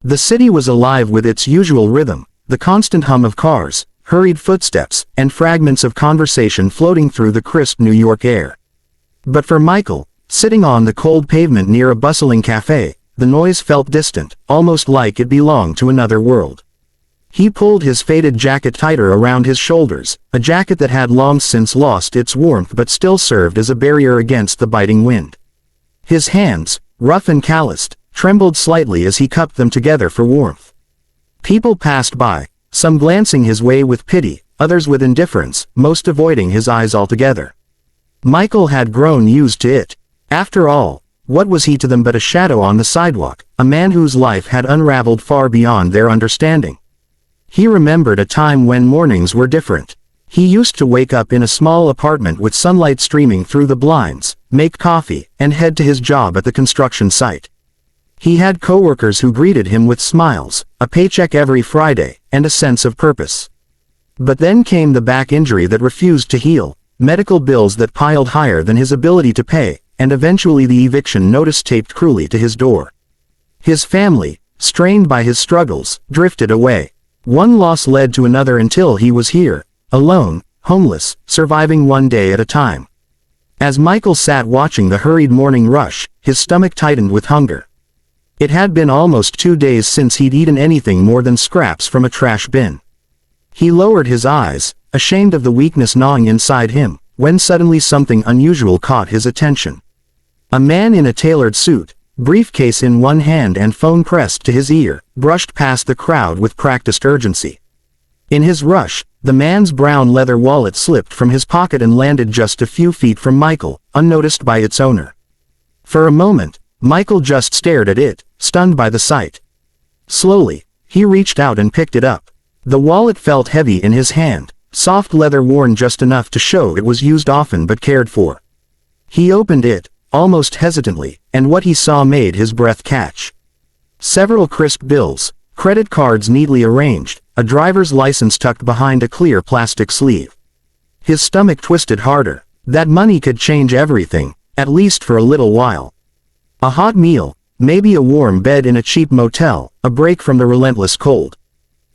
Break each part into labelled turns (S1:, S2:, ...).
S1: The city was alive with its usual rhythm, the constant hum of cars, hurried footsteps, and fragments of conversation floating through the crisp New York air. But for Michael, sitting on the cold pavement near a bustling cafe, the noise felt distant, almost like it belonged to another world. He pulled his faded jacket tighter around his shoulders, a jacket that had long since lost its warmth but still served as a barrier against the biting wind. His hands, rough and calloused, trembled slightly as he cupped them together for warmth. People passed by, some glancing his way with pity, others with indifference, most avoiding his eyes altogether. Michael had grown used to it. After all, what was he to them but a shadow on the sidewalk, a man whose life had unraveled far beyond their understanding? He remembered a time when mornings were different. He used to wake up in a small apartment with sunlight streaming through the blinds, make coffee, and head to his job at the construction site. He had coworkers who greeted him with smiles, a paycheck every Friday, and a sense of purpose. But then came the back injury that refused to heal, medical bills that piled higher than his ability to pay, and eventually the eviction notice taped cruelly to his door. His family, strained by his struggles, drifted away. One loss led to another until he was here, alone, homeless, surviving one day at a time. As Michael sat watching the hurried morning rush, his stomach tightened with hunger. It had been almost 2 days since he'd eaten anything more than scraps from a trash bin. He lowered his eyes, ashamed of the weakness gnawing inside him, when suddenly something unusual caught his attention. A man in a tailored suit, briefcase in one hand and phone pressed to his ear, brushed past the crowd with practiced urgency. In his rush, the man's brown leather wallet slipped from his pocket and landed just a few feet from Michael, unnoticed by its owner. For a moment, Michael just stared at it, stunned by the sight. Slowly, he reached out and picked it up. The wallet felt heavy in his hand, soft leather worn just enough to show it was used often but cared for. He opened it, almost hesitantly, and what he saw made his breath catch. Several crisp bills, credit cards neatly arranged, a driver's license tucked behind a clear plastic sleeve. His stomach twisted harder. That money could change everything, at least for a little while. A hot meal, maybe a warm bed in a cheap motel, a break from the relentless cold.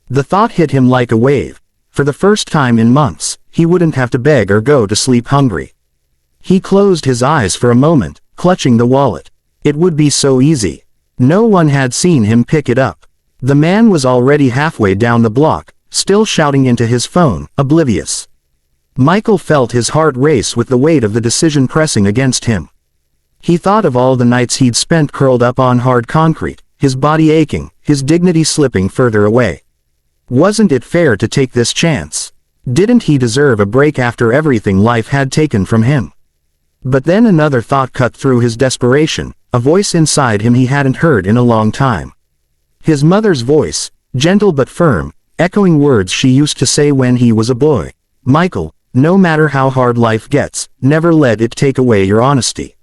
S1: The thought hit him like a wave. For the first time in months, he wouldn't have to beg or go to sleep hungry. He closed his eyes for a moment, clutching the wallet. It would be so easy. No one had seen him pick it up. The man was already halfway down the block, still shouting into his phone, oblivious. Michael felt his heart race with the weight of the decision pressing against him. He thought of all the nights he'd spent curled up on hard concrete, his body aching, his dignity slipping further away. Wasn't it fair to take this chance? Didn't he deserve a break after everything life had taken from him? But then another thought cut through his desperation, a voice inside him he hadn't heard in a long time. His mother's voice, gentle but firm, echoing words she used to say when he was a boy. Michael, no matter how hard life gets, never let it take away your honesty.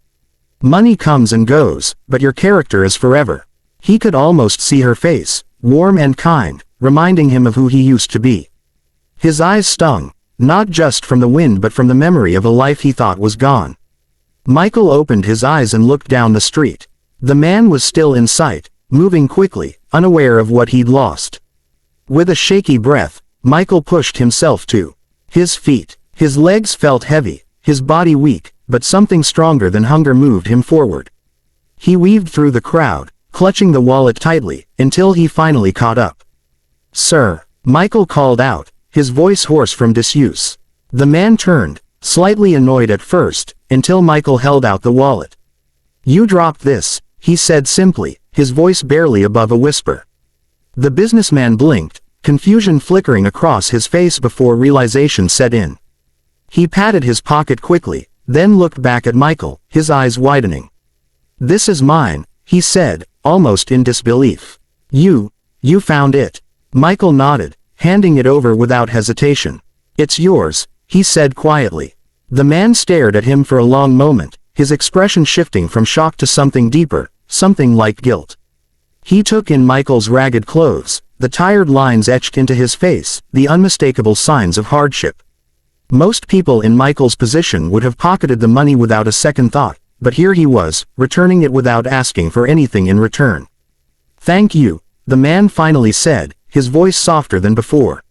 S1: Money comes and goes, but your character is forever. He could almost see her face, warm and kind, reminding him of who he used to be. His eyes stung, not just from the wind but from the memory of a life he thought was gone. Michael opened his eyes and looked down the street. The man was still in sight, moving quickly, unaware of what he'd lost. With a shaky breath, Michael pushed himself to his feet. His legs felt heavy, his body weak, but something stronger than hunger moved him forward. He weaved through the crowd, clutching the wallet tightly, until he finally caught up. "Sir," Michael called out, his voice hoarse from disuse. The man turned, slightly annoyed at first, until Michael held out the wallet. "You dropped this," he said simply, his voice barely above a whisper. The businessman blinked, confusion flickering across his face before realization set in. He patted his pocket quickly, then looked back at Michael, his eyes widening. "This is mine," he said, almost in disbelief. You found it." Michael nodded, handing it over without hesitation. "It's yours," he said quietly. The man stared at him for a long moment, his expression shifting from shock to something deeper, something like guilt. He took in Michael's ragged clothes, the tired lines etched into his face, the unmistakable signs of hardship. Most people in Michael's position would have pocketed the money without a second thought, but here he was, returning it without asking for anything in return. "Thank you," the man finally said, his voice softer than before.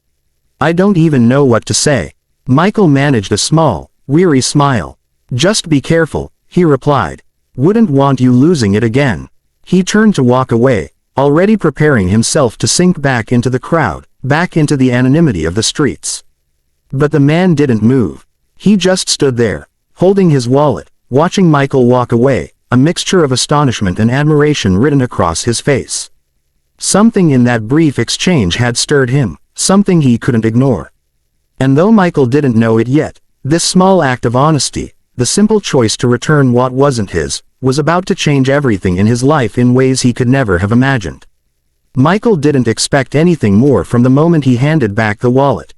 S1: I don't even know what to say. Michael managed a small, weary smile. Just be careful, he replied. Wouldn't want you losing it again. He turned to walk away, already preparing himself to sink back into the crowd, back into the anonymity of the streets. But the man didn't move. He just stood there, holding his wallet, watching Michael walk away, a mixture of astonishment and admiration written across his face. Something in that brief exchange had stirred him, something he couldn't ignore. And though Michael didn't know it yet, this small act of honesty, the simple choice to return what wasn't his, was about to change everything in his life in ways he could never have imagined. Michael didn't expect anything more from the moment he handed back the wallet.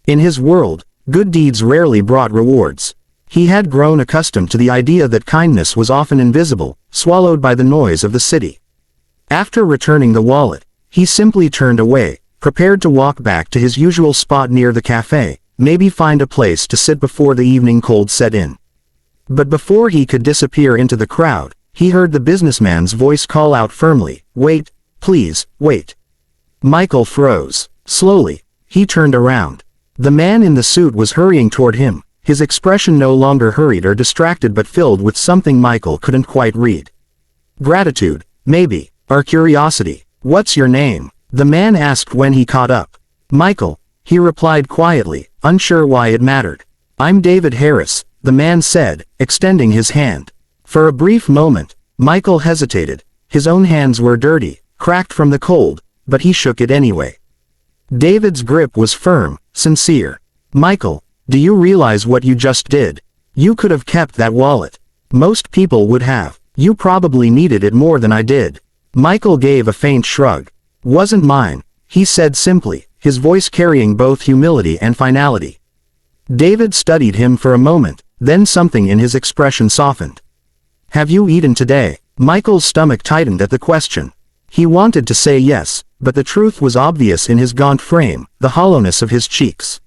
S1: In his world, good deeds rarely brought rewards. He had grown accustomed to the idea that kindness was often invisible, swallowed by the noise of the city. After returning the wallet, he simply turned away, prepared to walk back to his usual spot near the cafe, maybe find a place to sit before the evening cold set in. But before he could disappear into the crowd, he heard the businessman's voice call out firmly, "Wait, please, wait." Michael froze. Slowly, he turned around. The man in the suit was hurrying toward him, his expression no longer hurried or distracted but filled with something Michael couldn't quite read. Gratitude, maybe, or curiosity. "What's your name?" the man asked when he caught up. "Michael," he replied quietly, unsure why it mattered. "I'm David Harris," the man said, extending his hand. For a brief moment, Michael hesitated. His own hands were dirty, cracked from the cold, but he shook it anyway. David's grip was firm, sincere. "Michael, do you realize what you just did? You could have kept that wallet. Most people would have. You probably needed it more than I did." Michael gave a faint shrug. "Wasn't mine," he said simply, his voice carrying both humility and finality. David studied him for a moment, then something in his expression softened. "Have you eaten today?" Michael's stomach tightened at the question. He wanted to say yes, but the truth was obvious in his gaunt frame, the hollowness of his cheeks.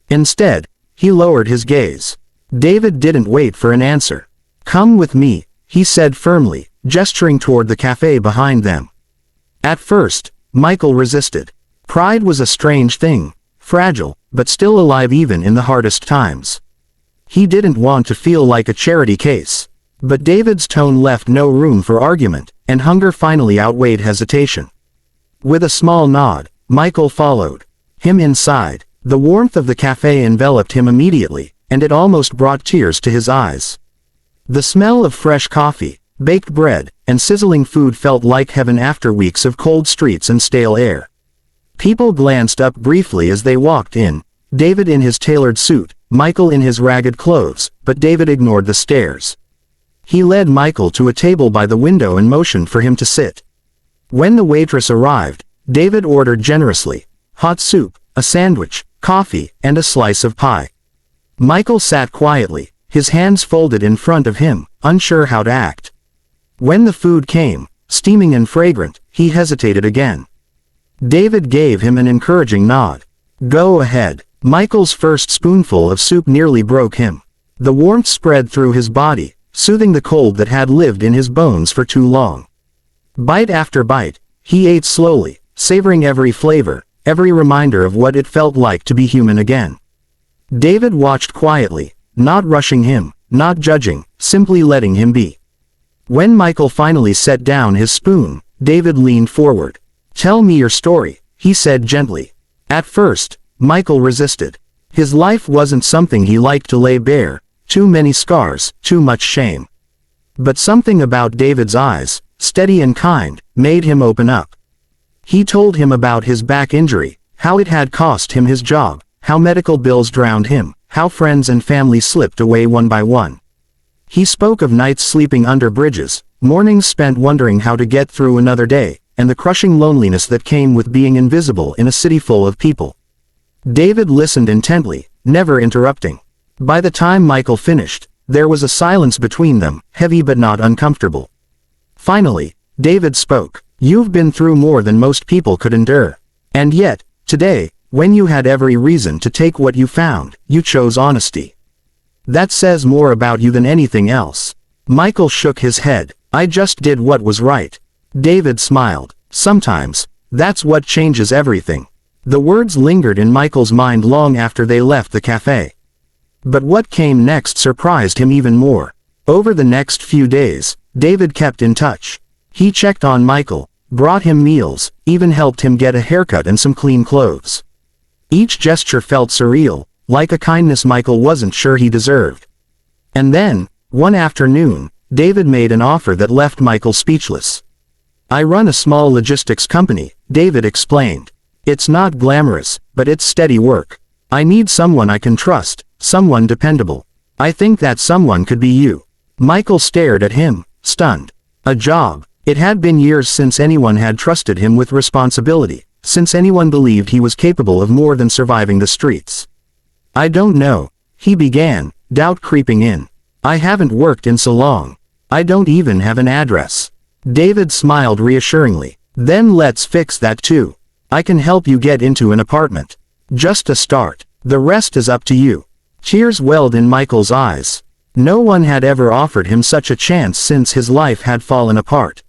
S1: Instead, he lowered his gaze. David didn't wait for an answer. "Come with me," he said firmly, gesturing toward the cafe behind them. At first, Michael resisted. Pride was a strange thing, fragile, but still alive even in the hardest times. He didn't want to feel like a charity case. But David's tone left no room for argument, and hunger finally outweighed hesitation. With a small nod, Michael followed him inside. The warmth of the cafe enveloped him immediately, and it almost brought tears to his eyes. The smell of fresh coffee, baked bread, and sizzling food felt like heaven after weeks of cold streets and stale air. People glanced up briefly as they walked in, David in his tailored suit, Michael in his ragged clothes, but David ignored the stares. He led Michael to a table by the window and motioned for him to sit. When the waitress arrived, David ordered generously: hot soup, a sandwich, coffee, and a slice of pie. Michael sat quietly, his hands folded in front of him, unsure how to act. When the food came, steaming and fragrant, he hesitated again. David gave him an encouraging nod. "Go ahead." Michael's first spoonful of soup nearly broke him. The warmth spread through his body, soothing the cold that had lived in his bones for too long. Bite after bite, he ate slowly, savoring every flavor, every reminder of what it felt like to be human again. David watched quietly, not rushing him, not judging, simply letting him be. When Michael finally set down his spoon, David leaned forward. "Tell me your story," he said gently. At first, Michael resisted. His life wasn't something he liked to lay bare, too many scars, too much shame. But something about David's eyes, steady and kind, made him open up. He told him about his back injury, how it had cost him his job, how medical bills drowned him, how friends and family slipped away one by one. He spoke of nights sleeping under bridges, mornings spent wondering how to get through another day, and the crushing loneliness that came with being invisible in a city full of people. David listened intently, never interrupting. By the time Michael finished, there was a silence between them, heavy but not uncomfortable. Finally, David spoke. "You've been through more than most people could endure. And yet, today, when you had every reason to take what you found, you chose honesty. That says more about you than anything else." Michael shook his head. "I just did what was right." David smiled. Sometimes, that's what changes everything. The words lingered in Michael's mind long after they left the cafe. But what came next surprised him even more. Over the next few days, David kept in touch. He checked on Michael, brought him meals, even helped him get a haircut and some clean clothes. Each gesture felt surreal, like a kindness Michael wasn't sure he deserved. And then, one afternoon, David made an offer that left Michael speechless. "I run a small logistics company," David explained. "It's not glamorous, but it's steady work. I need someone I can trust, someone dependable. I think that someone could be you." Michael stared at him, stunned. A job. It had been years since anyone had trusted him with responsibility, since anyone believed he was capable of more than surviving the streets. "I don't know," he began, doubt creeping in. "I haven't worked in so long. I don't even have an address." David smiled reassuringly. "Then let's fix that too. I can help you get into an apartment. Just a start. The rest is up to you." Tears welled in Michael's eyes. No one had ever offered him such a chance since his life had fallen apart.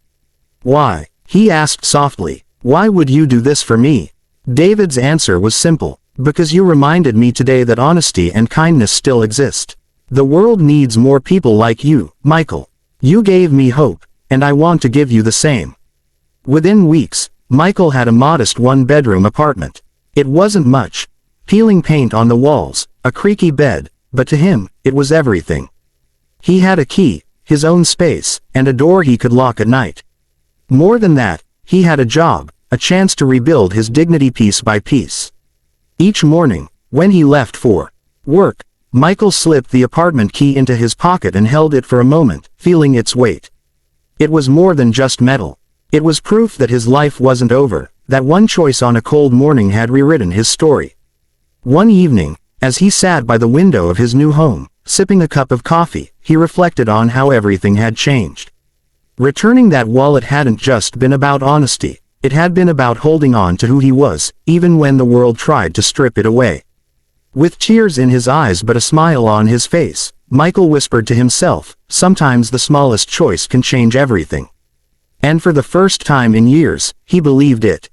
S1: "Why?" he asked softly. "Why would you do this for me?" David's answer was simple. "Because you reminded me today that honesty and kindness still exist. The world needs more people like you, Michael. You gave me hope, and I want to give you the same." Within weeks, Michael had a modest one-bedroom apartment. It wasn't much. Peeling paint on the walls, a creaky bed, but to him, it was everything. He had a key, his own space, and a door he could lock at night. More than that, he had a job, a chance to rebuild his dignity piece by piece. Each morning, when he left for work, Michael slipped the apartment key into his pocket and held it for a moment, feeling its weight. It was more than just metal. It was proof that his life wasn't over, that one choice on a cold morning had rewritten his story. One evening, as he sat by the window of his new home, sipping a cup of coffee, he reflected on how everything had changed. Returning that wallet hadn't just been about honesty, it had been about holding on to who he was, even when the world tried to strip it away. With tears in his eyes but a smile on his face, Michael whispered to himself, "Sometimes the smallest choice can change everything." And for the first time in years, he believed it.